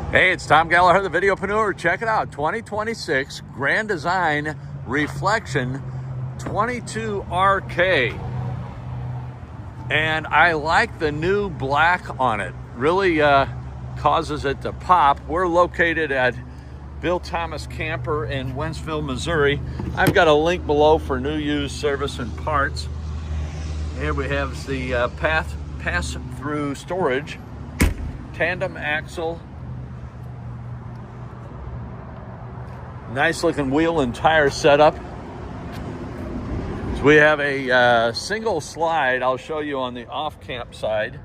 Hey, it's Tom Gallagher, the Videopreneur. Check it out, 2026 Grand Design Reflection 22RK. And I like the new black on it. Really causes it to pop. We're located at Bill Thomas Camper in Wentzville, Missouri. I've got a link below for new, used, service, and parts. Here we have the pass-through storage, tandem axle, nice looking wheel and tire setup. So we have a single slide. I'll show you on the off-camp side.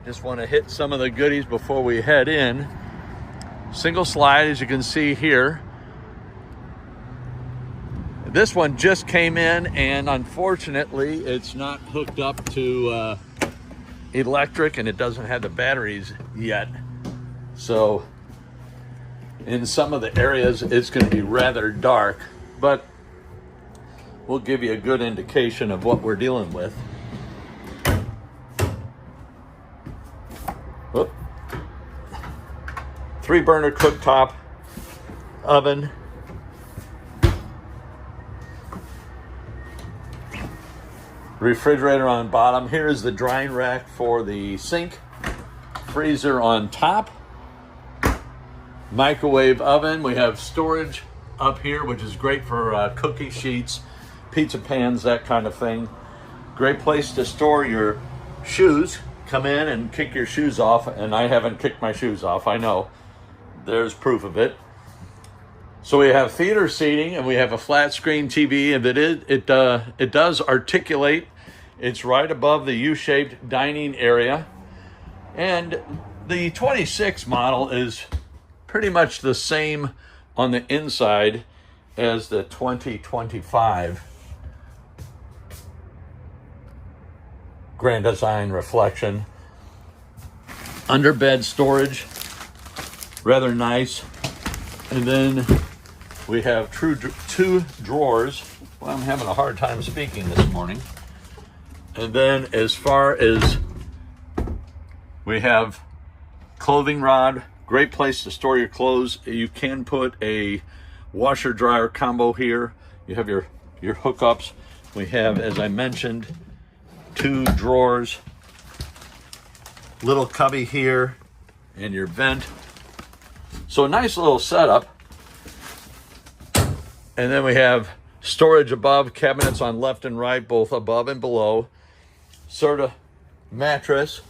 Just want to hit some of the goodies before we head in. Single slide, as you can see here. This one just came in, and unfortunately it's not hooked up to electric, and it doesn't have the batteries yet. So in some of the areas it's going to be rather dark, but we'll give you a good indication of what we're dealing with. Whoop. 3-burner cooktop oven. Refrigerator on bottom. Here is the drying rack for the sink. Freezer on top. Microwave oven. We have storage up here, which is great for cookie sheets, pizza pans, that kind of thing. Great place to store your shoes. Come in and kick your shoes off, and I haven't kicked my shoes off, I know. There's proof of it. So we have theater seating, and we have a flat screen TV, and it does articulate. It's right above the U-shaped dining area. And the 26 model is pretty much the same on the inside as the 2025 Grand Design Reflection. Underbed storage, rather nice. And then we have two drawers. Well, I'm having a hard time speaking this morning. And then as far as we have clothing rod, great place to store your clothes. You can put a washer dryer combo here. You have your hookups. We have, as I mentioned, 2 drawers, little cubby here, and your vent. So a nice little setup. And then we have storage above, cabinets on left and right, both above and below. Sort of mattress,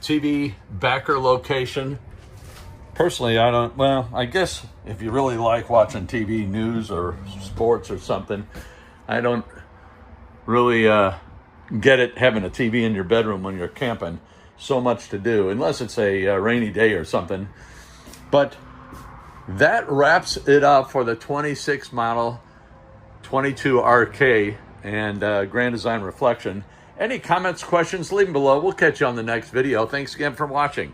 TV backer location. Personally, I guess if you really like watching TV news or sports or something, I don't really get it having a TV in your bedroom when you're camping. So much to do, unless it's a rainy day or something. But that wraps it up for the 26 model 22RK and Grand Design Reflection. Any comments, questions, leave them below. We'll catch you on the next video. Thanks again for watching.